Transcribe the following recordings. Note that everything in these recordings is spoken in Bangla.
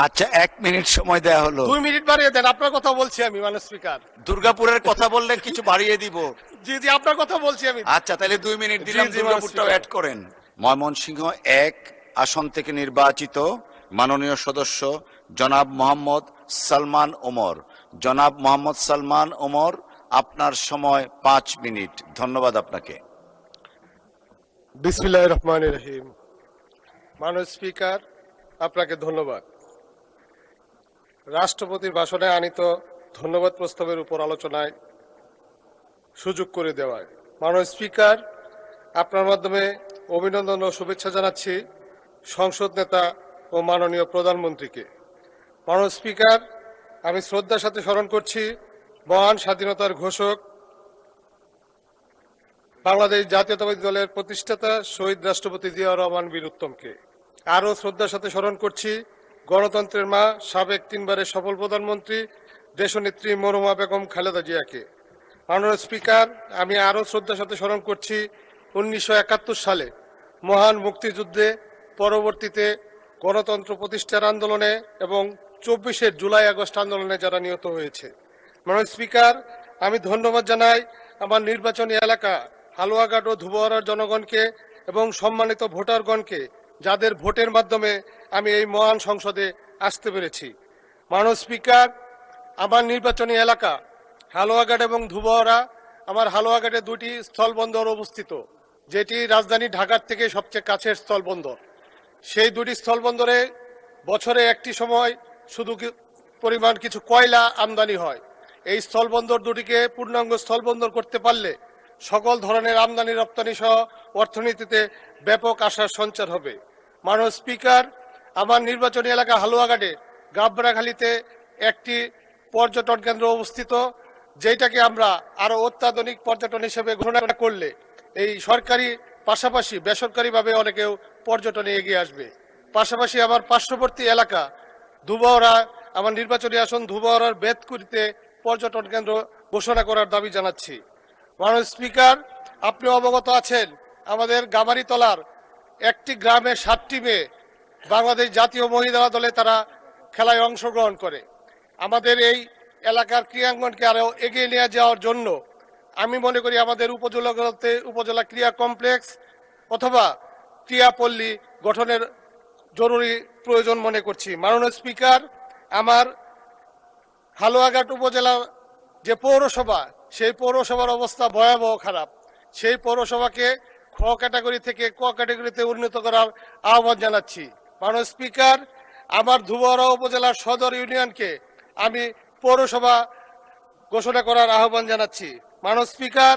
আচ্ছা, 1 মিনিট সময় দেয়া হলো। 2 মিনিট বাড়িয়ে দেন, আপনার কথা বলছি আমি মাননীয় স্পিকার। দুর্গাপুরের কথা বললে কিছু বাড়িয়ে দিব। জি জি, আপনার কথা বলছি আমি। আচ্ছা, তাহলে 2 মিনিট জি দিলাম, জি, দুর্গাপুরটাও মাননীয় অ্যাড করেন। ময়মনসিংহ 1 আসন থেকে নির্বাচিত মাননীয় সদস্য জনাব মোহাম্মদ সালমান ওমর। জনাব মোহাম্মদ সালমান ওমর, আপনার সময় 5 মিনিট। ধন্যবাদ আপনাকে। বিসমিল্লাহির রহমানির রহিম। মাননীয় স্পিকার, আপনাকে ধন্যবাদ। রাষ্ট্রপতির ভাষণে আনিত ধন্যবাদ প্রস্তাবের উপর আলোচনায় সুযোগ করে দেওয়ায় মাননীয় স্পিকার, আপনার মাধ্যমে অভিনন্দন ও শুভেচ্ছা জানাচ্ছি সংসদ নেতা ও মাননীয় প্রধানমন্ত্রীকে। মাননীয় স্পিকার, আমি শ্রদ্ধার সাথে স্মরণ করছি মহান স্বাধীনতার ঘোষক বাংলাদেশ জাতীয়তাবাদী দলের প্রতিষ্ঠাতা শহীদ রাষ্ট্রপতি জিয়াউর রহমান বীর উত্তমকে। আরও শ্রদ্ধার সাথে স্মরণ করছি গণতন্ত্রের মা, সাবেক 3বারের সফল প্রধানমন্ত্রী দেশনেত্রী মরহুমা বেগম খালেদা জিয়াকে। মাননীয় স্পিকার, আমি আরও শ্রদ্ধার সাথে স্মরণ করছি 1971 সালে মহান মুক্তিযুদ্ধে, পরবর্তীতে গণতন্ত্র প্রতিষ্ঠার আন্দোলনে এবং 24শে জুলাই আগস্ট আন্দোলনে যারা নিহত হয়েছে। মাননীয় স্পিকার, আমি ধন্যবাদ জানাই আমার নির্বাচনী এলাকা হালুয়াঘাট ও ধুবড়ার জনগণকে এবং সম্মানিত ভোটারগণকে, যাদের ভোটের মাধ্যমে আমি এই মহান সংসদে আসতে পেরেছি। মাননীয় স্পিকার, আমার নির্বাচনী এলাকা হালুয়াঘাট এবং ধুবড়া, আমার হালুয়াঘাটে 2টি স্থলবন্দর অবস্থিত, যেটি রাজধানী ঢাকার থেকে সবচেয়ে কাছের স্থলবন্দর। সেই 2টি স্থলবন্দরে বছরে একটি সময় শুধু পরিমাণ কিছু কয়লা আমদানি হয়। এই স্থলবন্দর দুটিকে পূর্ণাঙ্গ স্থলবন্দর করতে পারলে সকল ধরনের আমদানি রপ্তানি সহ অর্থনীতিতে ব্যাপক আশার সঞ্চার হবে। মাননীয় স্পিকার, আমার নির্বাচনী এলাকা হালুয়াঘাটে গাবরাখালীতে একটি পর্যটন কেন্দ্র অবস্থিত, যেটাকে আমরা আরও অত্যাধুনিক পর্যটন হিসেবে ঘোষণা করলে এই সরকারি পাশাপাশি বেসরকারিভাবে অনেকেও পর্যটনে এগিয়ে আসবে। পাশাপাশি আমার পার্শ্ববর্তী এলাকা ধুবড়া, আমার নির্বাচনী আসন ধুবড়ার বেতকুড়িতে পর্যটন কেন্দ্র ঘোষণা করার দাবি জানাচ্ছি। মাননীয় স্পিকার, আপনি অবগত আছেন আমাদের গামারিতলার একটি গ্রামে 7টি মেয়ে বাংলাদেশ জাতীয় মহিলা দলে তারা খেলায় অংশগ্রহণ করে। আমাদের এই এলাকার ক্রীড়াঙ্গনকে আরও এগিয়ে নিয়ে যাওয়ার জন্য আমি মনে করি আমাদের উপজেলাগুলোতে উপজেলা ক্রীড়া কমপ্লেক্স অথবা ক্রীড়াপল্লী গঠনের জরুরি প্রয়োজন মনে করছি। মাননীয় স্পিকার, আমার হালুয়াঘাট উপজেলার যে পৌরসভা, সেই পৌরসভার অবস্থা ভয়াবহ খারাপ। সেই পৌরসভাকে খ ক্যাটাগরি থেকে ক ক্যাটাগরিতে উন্নীত করার আহ্বান জানাচ্ছি। মাননীয় স্পিকার, আমার ধুবড়া উপজেলার সদর ইউনিয়নকে আমি পৌরসভা ঘোষণা করার আহ্বান জানাচ্ছি। মাননীয় স্পিকার,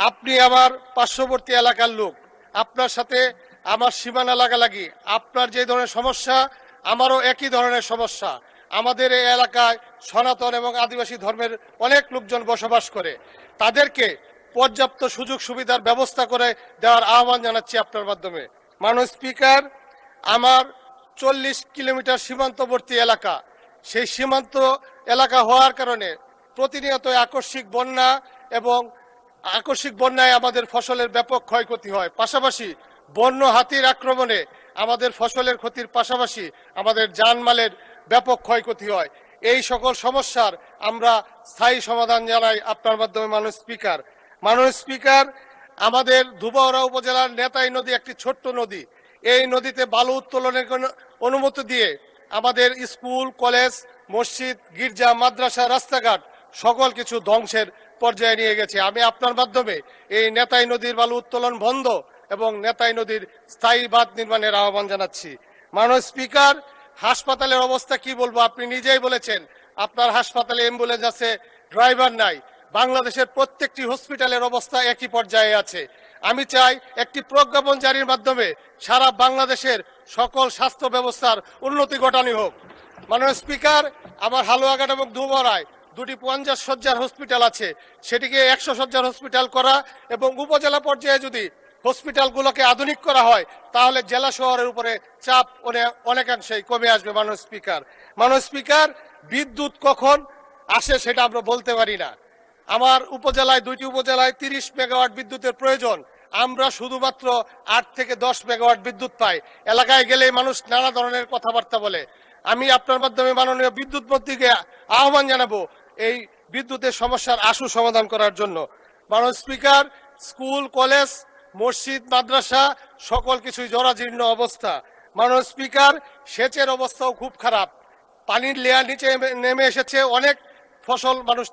আপনি আমার পার্শ্ববর্তী এলাকার লোক, আপনার সাথে আমার সীমানা লাগালাগি, আপনার যে ধরনের সমস্যা আমারও একই ধরনের সমস্যা। আমাদের এই এলাকায় সনাতন এবং আদিবাসী ধর্মের অনেক লোকজন বসবাস করে, তাদেরকে পর্যাপ্ত সুযোগ সুবিধার ব্যবস্থা করে দেওয়ার আহ্বান জানাচ্ছি আপনার মাধ্যমে। মাননীয় স্পিকার, আমার 40 কিলোমিটার সীমান্তবর্তী এলাকা, সেই সীমান্ত এলাকা হওয়ার কারণে প্রতিনিয়ত আকস্মিক বন্যা এবং আকস্মিক বন্যায় আমাদের ফসলের ব্যাপক ক্ষয়ক্ষতি হয়। পাশাপাশি বন্য হাতির আক্রমণে আমাদের ফসলের ক্ষতির পাশাপাশি আমাদের জানমালের ব্যাপক ক্ষয়ক্ষতি হয়। এই সকল সমস্যার আমরা স্থায়ী সমাধান জানাই আপনার মাধ্যমে। মাননীয় স্পিকার, মাননীয় স্পিকার, আমাদের ধুবড়া উপজেলার নেতাই নদী একটি ছোট্ট নদী। এই নদীতে বালু উত্তোলনের অনুমতি দিয়ে আমাদের স্কুল, কলেজ, মসজিদ, গির্জা, মাদ্রাসা, রাস্তাঘাট সকল কিছু ধ্বংসের পর্যায়ে নিয়ে গেছে। আমি আপনার মাধ্যমে এই নেতাই নদীর বালু উত্তোলন বন্ধ এবং নেতাই নদীর স্থায়ী বাঁধ নির্মাণের আহ্বান জানাচ্ছি। মাননীয় স্পিকার, হাসপাতালের অবস্থা কি বলবো, আপনি নিজেই বলেছেন আপনার হাসপাতালে অ্যাম্বুলেন্স আছে, ড্রাইভার নাই। বাংলাদেশের প্রত্যেকটি হসপিটালের অবস্থা একই পর্যায়ে আছে। আমি চাই একটি প্রজ্ঞাপন জারির মাধ্যমে সারা বাংলাদেশের সকল স্বাস্থ্য ব্যবস্থার উন্নতি ঘটানো হোক। মাননীয় স্পিকার, আমার হালুয়াঘাট এবং ধুবড়ায় 2টি 50 শয্যার হসপিটাল আছে, সেটিকে 100 শয্যার হসপিটাল করা এবং উপজেলা পর্যায়ে যদি হসপিটালগুলোকে আধুনিক করা হয় তাহলে জেলা শহরের উপরে চাপ অনেকাংশেই কমে আসবে। মাননীয় স্পিকার, মাননীয় স্পিকার, বিদ্যুৎ কখন আসে সেটা আমরা বলতে পারি না। আমার উপজেলায় 2টি উপজেলায় 30 মেগাওয়াট বিদ্যুতের প্রয়োজন, আমরা শুধুমাত্র 8 থেকে 10 মেগাওয়াট বিদ্যুৎ পাই। এলাকায় গেলেই মানুষ নানা ধরনের কথাবার্তা বলে। আমি আপনার মাধ্যমে মাননীয় বিদ্যুৎ মন্ত্রীকে আহ্বান জানাবো এই বিদ্যুতের সমস্যার আশু সমাধান করার জন্য। মাননীয় স্পিকার, স্কুল, কলেজ, মসজিদ, মাদ্রাসা সকল কিছুই জরাজীর্ণ অবস্থা। মাননীয় স্পিকার, সেচের অবস্থাও খুব খারাপ। পানির লেয়ার নিচে নেমে এসেছে, অনেক ফসল মানুষ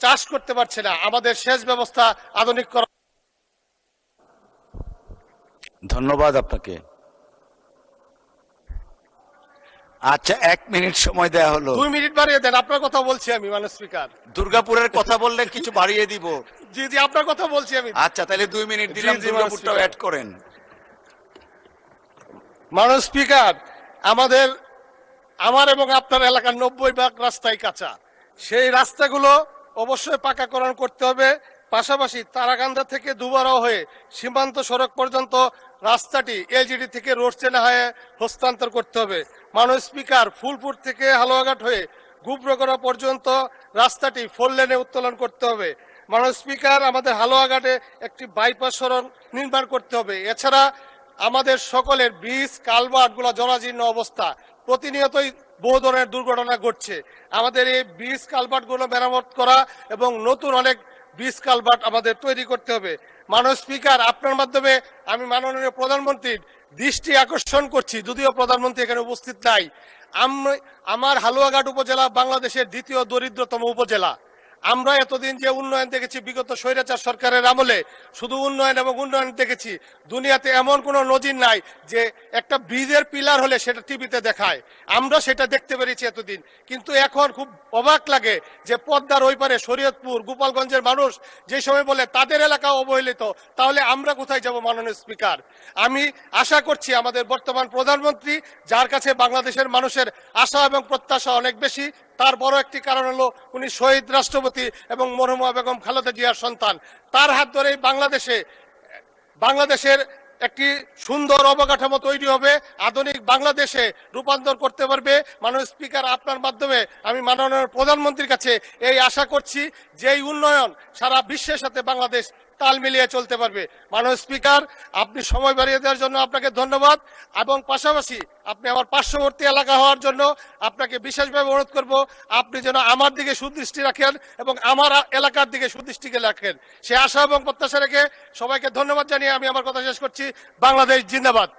চাষ করতে পারছে না। আমাদের সেচ ব্যবস্থা আধুনিক করা। ধন্যবাদ আপনাকে। আচ্ছা, 1 মিনিট সময় দেয়া হলো। 2 মিনিট বাড়িয়ে দেন, আপনার কথা বলছি আমি মাননীয় স্পিকার। দুর্গাপুরের কথা বললে কিছু বাড়িয়ে দিব। জি জি, আপনার কথা বলছি আমি। আচ্ছা, তাহলে 2 মিনিট দিলাম, জি, দুর্গাপুরটাও মাননীয় অ্যাড করেন। মাননীয় স্পিকার, আমার এবং আপনার এলাকার 90% রাস্তাই কাঁচা। সেই রাস্তাগুলো অবশ্যই পাকাকরণ করতে হবে। পাশাপাশি তারাকান্দা থেকে দুবারা হয়ে সীমান্ত সড়ক পর্যন্ত রাস্তাটি এলজিডি থেকে রোড চেনা হয়ে হস্তান্তর করতে হবে। মাননীয় স্পিকার, ফুলপুর থেকে হালুয়াঘাট হয়ে গুবরগড়া পর্যন্ত রাস্তাটি 4 লেনে উত্তোলন করতে হবে। মাননীয় স্পিকার, আমাদের হালুয়াঘাটে একটি বাইপাস সড়ক নির্মাণ করতে হবে। এছাড়া আমাদের সকলের ব্রিজ, কালভার্ট গুলা জরাজীর্ণ অবস্থা, প্রতিনিয়তই বহু ধরনের দুর্ঘটনা ঘটছে। আমাদের এই ব্রিজ কালভার্ট গুলো মেরামত করা এবং নতুন অনেক ব্রিজ কালভার্ট আমাদের তৈরি করতে হবে। মাননীয় স্পিকার, আপনার মাধ্যমে আমি মাননীয় প্রধানমন্ত্রীর দৃষ্টি আকর্ষণ করছি, যদিও প্রধানমন্ত্রী এখানে উপস্থিত নাই। আমার হালুয়াঘাট উপজেলা বাংলাদেশের 2য় দরিদ্রতম উপজেলা। আমরা এতদিন যে উন্নয়ন দেখেছি বিগত স্বৈরাচার সরকারের আমলে, শুধু উন্নয়ন এবং উন্নয়ন দেখেছি। দুনিয়াতে এমন কোন নজির নাই যে একটা ব্রিজের পিলার হলে সেটা টিভিতে দেখায়। আমরা সেটা দেখতে পেরেছি এতদিন। কিন্তু এখন খুব অবাক লাগে যে পদ্মার ওই পারে শরীয়তপুর, গোপালগঞ্জের মানুষ যে সময় বলে তাদের এলাকা অবহেলিত, তাহলে আমরা কোথায় যাব? মাননীয় স্পিকার, আমি আশা করছি আমাদের বর্তমান প্রধানমন্ত্রী, যার কাছে বাংলাদেশের মানুষের আশা এবং প্রত্যাশা অনেক বেশি, তার বড় একটি কারণ হলো উনি শহীদ রাষ্ট্রপতি এবং মরহুমা বেগম খালেদা জিয়ার সন্তান। তার হাত ধরেই বাংলাদেশের একটি সুন্দর অবকাঠামো তৈরি হবে, আধুনিক বাংলাদেশে রূপান্তর করতে পারবে। মাননীয় স্পিকার, আপনার মাধ্যমে আমি মাননীয় প্রধানমন্ত্রীর কাছে এই আশা করছি যে এই উন্নয়ন সারা বিশ্বের সাথে বাংলাদেশ তাল মিলিয়ে চলতে পারবে। মাননীয় স্পিকার, আপনি সময় বাড়িয়ে দেওয়ার জন্য আপনাকে ধন্যবাদ, এবং পাশাপাশি আপনি আমার পার্শ্ববর্তী এলাকা হওয়ার জন্য আপনাকে বিশেষভাবে অনুরোধ করব, আপনি যেন আমার দিকে সুদৃষ্টি রাখেন এবং আমার এলাকার দিকে সুদৃষ্টিকে রাখেন। সে আশা এবং প্রত্যাশা রেখে সবাইকে ধন্যবাদ জানিয়ে আমি আমার কথা শেষ করছি। বাংলাদেশ জিন্দাবাদ।